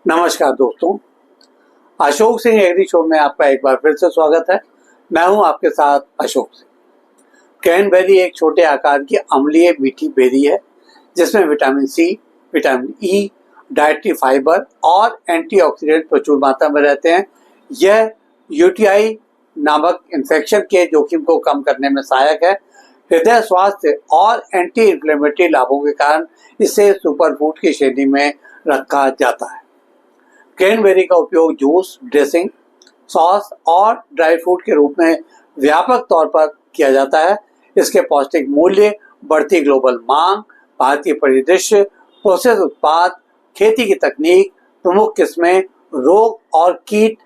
नमस्कार दोस्तों, Ashok Singh agree show में आपका एक बार फिर से स्वागत है। मैं हूं आपके साथ अशोक सिंह। क्रैनबेरी एक छोटे आकार की अम्लीय मीठी बेरी है जिसमें vitamin C, vitamin E, dietary fibre और एंटीऑक्सीडेंट प्रचुर मात्रा में रहते हैं। यह यूटीआई नामक इन्फेक्शन के जोखिम को कम करने में सहायक है। हृदय स्वास्थ्य और एंटी इन्फ्लेमेटरी लाभों के कारण इसे सुपरफूड की श्रेणी में रखा जाता है। क्रैनबेरी का उपयोग जूस, ड्रेसिंग, सॉस और ड्राई फ्रूट के रूप में व्यापक तौर पर किया जाता है। इसके पौष्टिक मूल्य, बढ़ती ग्लोबल मांग, भारतीय परिदृश्य, प्रोसेस उत्पाद, खेती की तकनीक, प्रमुख किस्में, रोग और कीट,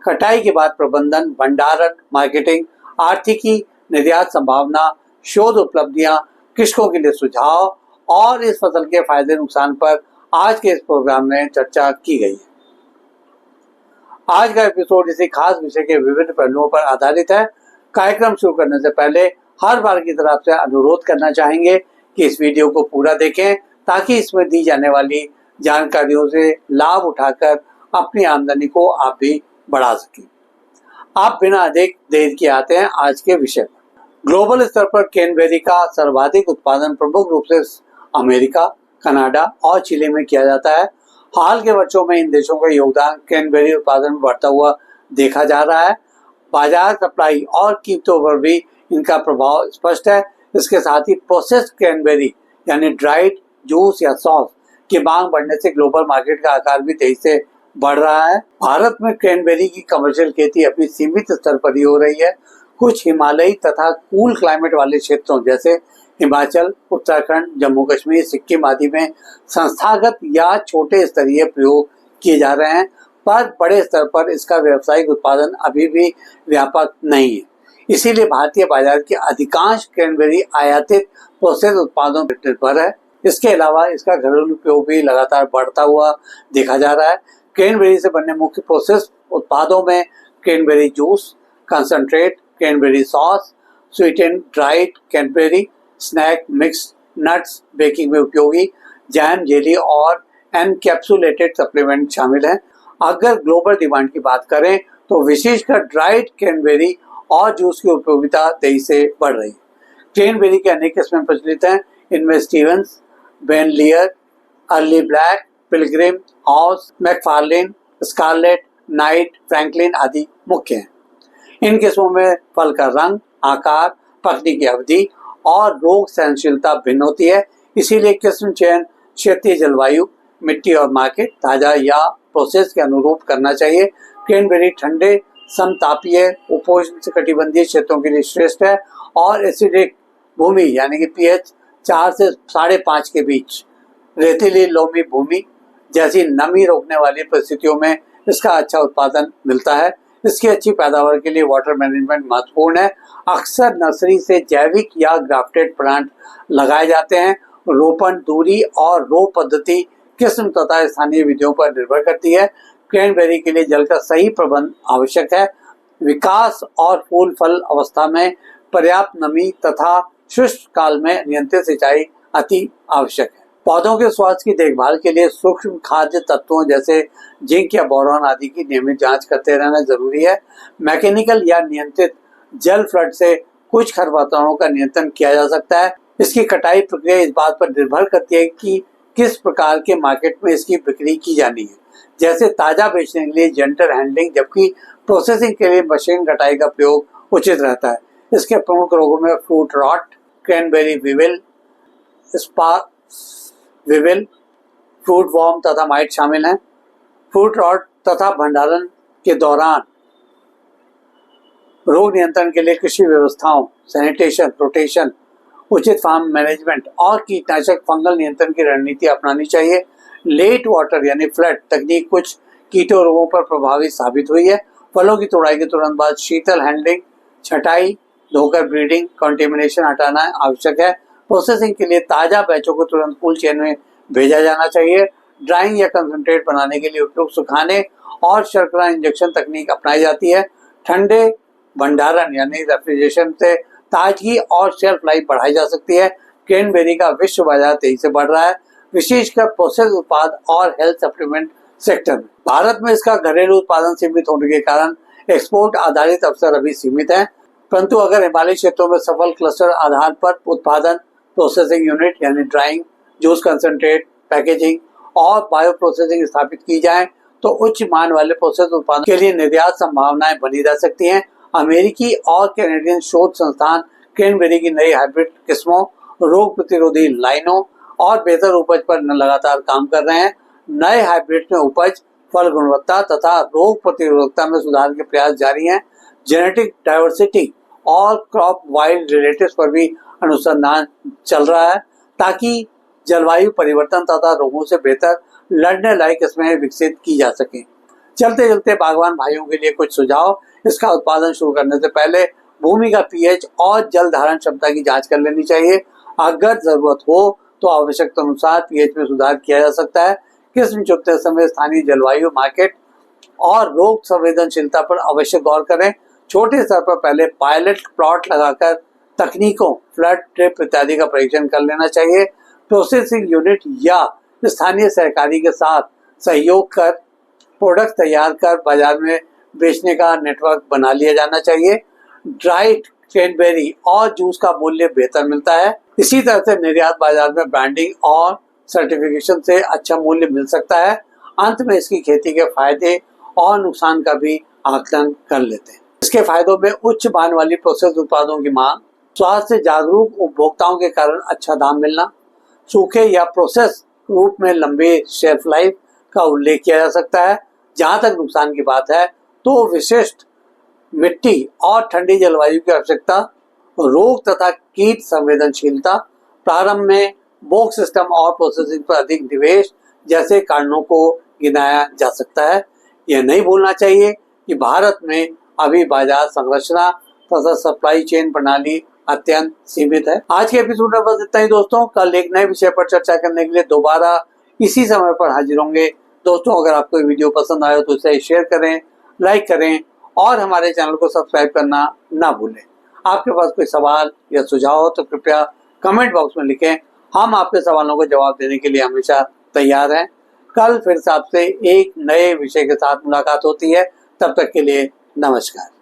कटाई के बाद प्रबंधन, भंडारण, मार्केटिंग, आर्थिकी, निर्यात संभावना, शोध उपलब्धियां, कृषकों के लिए सुझाव और इस फसल के फायदे नुकसान पर आज के इस प्रोग्राम में चर्चा की गई है। आज का एपिसोड इसी खास विषय के विभिन्न पहलुओं पर आधारित है। कार्यक्रम शुरू करने से पहले हर बार की तरह से अनुरोध करना चाहेंगे कि इस वीडियो को पूरा देखें ताकि इसमें दी जाने वाली जानकारियों से लाभ उठाकर अपनी आमदनी को आप भी बढ़ा सकें। आप बिना अधिक देर किए आते हैं आज के विषय पर। ग्लोबल स्तर पर क्रैनबेरी का सर्वाधिक उत्पादन प्रमुख रूप से अमेरिका, कनाडा और चिली में किया जाता है। हाल के वर्षों में इन देशों का योगदान क्रैनबेरी उत्पादन में बढ़ता हुआ देखा जा रहा है। बाजार सप्लाई और कीमतों पर भी इनका प्रभाव स्पष्ट है। इसके साथ ही प्रोसेस्ड क्रैनबेरी यानी ड्राइड जूस या सॉस की मांग बढ़ने से ग्लोबल मार्केट का आकार भी तेजी से बढ़ रहा है। भारत में क्रैनबेरी की कमर्शियल खेती अपनी सीमित स्तर पर ही हो रही है। कुछ हिमालयी तथा कूल क्लाइमेट वाले क्षेत्रों जैसे हिमाचल, उत्तराखंड, जम्मू कश्मीर, सिक्किम आदि में संस्थागत या छोटे स्तरीय प्रयोग किए जा रहे हैं, पर बड़े स्तर पर इसका व्यावसायिक उत्पादन अभी भी व्यापक नहीं है। इसीलिए भारतीय बाजार की अधिकांश क्रैनबेरी आयातित प्रोसेस उत्पादों पर निर्भर है। इसके अलावा इसका घरेलू उपयोग भी लगातार बढ़ता हुआ देखा जा रहा है। क्रैनबेरी से बनने मुख्य प्रोसेस उत्पादों में cranberry juice, concentrate, cranberry sauce, sweetened dried cranberry, snack mix, nuts, baking में उपयोगी, जैम, जेली और एनकैप्सुलेटेड सप्लीमेंट शामिल हैं। अगर ग्लोबल डिमांड की बात करें तो विशेषकर ड्राइड क्रैनबेरी और जूस की उपयोगिता तेजी से बढ़ रही है। क्रैनबेरी की अनेक किस्में प्रचलित हैं। इनमें Stevens, Ben Lear, Early Black, Pilgrim, Howes, McFarlin, Scarlet, Knight, Franklin आदि मुख्य हैं। इन किस्मों में फल का रंग, आकार, पकने की अवधि और रोग सहनशीलता भिन्न होती है। इसीलिए किस्म चयन क्षेत्रीय जलवायु, मिट्टी और मार्केट, ताजा या प्रोसेस के अनुरूप करना चाहिए। क्रैनबेरी ठंडे, समतापीय, उपोष्णकटिबंधीय क्षेत्रों के लिए श्रेष्ठ है और एसिडिक भूमि यानी कि पीएच 4 से 5.5 के बीच, रेतीली लोमी भूमि जैसी नमी रोकने वाली परिस्थितियों में इसका अच्छा उत्पादन मिलता है। इसकी अच्छी पैदावार के लिए वाटर मैनेजमेंट महत्वपूर्ण है। अक्सर नर्सरी से जैविक या ग्राफ्टेड प्लांट लगाए जाते हैं। रोपण दूरी और रो पद्धति किस्म तथा स्थानीय विधियों पर निर्भर करती है। क्रैनबेरी के लिए जल का सही प्रबंध आवश्यक है। विकास और फूल फल अवस्था में पर्याप्त नमी तथा शुष्क काल में नियंत्रित सिंचाई अति आवश्यक है। पौधों के स्वास्थ्य की देखभाल के लिए सूक्ष्म खाद्य तत्वों जैसे जिंक या बोरॉन आदि की नियमित जांच करते रहना जरूरी है। मैकेनिकल या नियंत्रित जल फ्लड से कुछ खरपतवारों का नियंत्रण किया जा सकता है। इसकी कटाई प्रक्रिया इस बात पर निर्भर करती है कि किस प्रकार के मार्केट में इसकी बिक्री की जानी है। जैसे ताजा बेचने के लिए जेंटल हैंडलिंग, जबकि प्रोसेसिंग के लिए मशीन कटाई का प्रयोग उचित रहता है। इसके प्रमुख रोगों में fruit rot, cranberry weevil, spark weevil, fruit worm तथा माइट शामिल हैं। फ्रूट रॉट तथा भंडारण के दौरान रोग नियंत्रण के लिए कृषि व्यवस्थाओं, सैनिटेशन, रोटेशन, उचित फार्म मैनेजमेंट और कीटनाशक फंगल नियंत्रण की रणनीति अपनानी चाहिए। लेट वाटर यानी फ्लड तकनीक कुछ कीटों रोगों पर प्रभावी साबित हुई है। फलों की तोड़ाई के तुरंत बाद शीतल हैंडलिंग, छटाई, धोकर ब्रीडिंग, कंटेमिनेशन हटाना आवश्यक है। प्रोसेसिंग के लिए ताजा बैचों को तुरंत कूल चेन में भेजा जाना चाहिए। ड्राइंग या कंसंट्रेट बनाने के लिए उपयुक्त सुखाने और शर्करा इंजेक्शन तकनीक अपनाई जाती है। ठंडे भंडारण यानी रेफ्रिजरेशन से ताजगी और शेल्फ लाइफ बढ़ाई जा सकती है। क्रैनबेरी का विश्व बाजार तेजी से बढ़ रहा है। विशेषकर प्रोसेस उत्पाद और हेल्थ सप्लीमेंट सेक्टर में। भारत में इसका घरेलू उत्पादन सीमित होने के कारण एक्सपोर्ट आधारित अवसर अभी सीमित है, परंतु अगर हिमालयी क्षेत्रों में सफल क्लस्टर आधार पर उत्पादन, प्रोसेसिंग यूनिट यानी ड्राइंग, जूस कंसंट्रेट, पैकेजिंग और बायो प्रोसेसिंग स्थापित की जाए तो उच्च मान वाले प्रोसेस उत्पादन के लिए निर्यात संभावनाएं बनी रह सकती हैं। अमेरिकी और कैनेडियन शोध संस्थान क्रैनबेरी की नई हाइब्रिड किस्मों, रोग प्रतिरोधी लाइनों और बेहतर उपज पर लगातार काम कर रहे हैं। नए हाइब्रिड में उपज, फल गुणवत्ता तथा रोग प्रतिरोधकता में सुधार के प्रयास जारी हैं। जेनेटिक डाइवर्सिटी और क्रॉप वाइल्ड रिलेटिव्स पर भी अनुसंधान चल रहा है ताकि जलवायु परिवर्तन तथा रोगों से बेहतर लड़ने लायक किस्में विकसित की जा सकें। चलते चलते बागवान भाइयों के लिए कुछ सुझाव। इसका उत्पादन शुरू करने से पहले भूमि का पीएच और जल धारण क्षमता की जांच कर लेनी चाहिए। अगर जरूरत हो तो आवश्यकता अनुसार पीएच में सुधार किया जा सकता है। किस्म चुनते समय स्थानीय जलवायु, मार्केट और रोग संवेदनशीलता पर अवश्य गौर करें। छोटे स्तर पर पहले पायलट प्लॉट लगाकर तकनीकों, फ्लड, ड्रिप इत्यादि का परीक्षण कर लेना चाहिए। प्रोसेसिंग यूनिट या स्थानीय सहकारी के साथ सहयोग कर प्रोडक्ट तैयार कर बाजार में बेचने का नेटवर्क बना लिया जाना चाहिए। ड्राइड क्रैनबेरी और जूस का मूल्य बेहतर मिलता है। इसी तरह से निर्यात बाजार में ब्रांडिंग और सर्टिफिकेशन से अच्छा मूल्य मिल सकता है। अंत में इसकी खेती के फायदे और नुकसान का भी आकलन कर लेते हैं। इसके फायदों में उच्च मान वाली प्रोसेस उत्पादों की मांग, स्वास्थ्य जागरूक उपभोक्ताओं के कारण अच्छा दाम मिलना, सूखे या प्रोसेस रूप में लंबे शेल्फ लाइफ का उल्लेख किया जा सकता है। जहां तक नुकसान की बात है तो विशिष्ट मिट्टी और ठंडी जलवायु की आवश्यकता, रोग तथा कीट संवेदनशीलता, प्रारंभ में बोक सिस्टम और प्रोसेसिंग पर अधिक निवेश जैसे कारणों को गिनाया जा सकता है। यह नहीं भूलना चाहिए कि भारत में अभी बाजार संरचना तथा सप्लाई चेन प्रणाली अत्यंत सीमित है। आज के एपिसोड में बस इतना ही दोस्तों। कल एक नए विषय पर चर्चा करने के लिए दोबारा इसी समय पर हाजिर होंगे। दोस्तों, अगर आपको वीडियो पसंद आया तो इसे शेयर करें, लाइक करें और हमारे चैनल को सब्सक्राइब करना ना भूलें। आपके पास कोई सवाल या सुझाव हो तो कृपया कमेंट बॉक्स में लिखें। हम आपके सवालों को जवाब देने के लिए हमेशा तैयार हैं। कल फिर से आपसे एक नए विषय के साथ मुलाकात होती है। तब तक के लिए नमस्कार।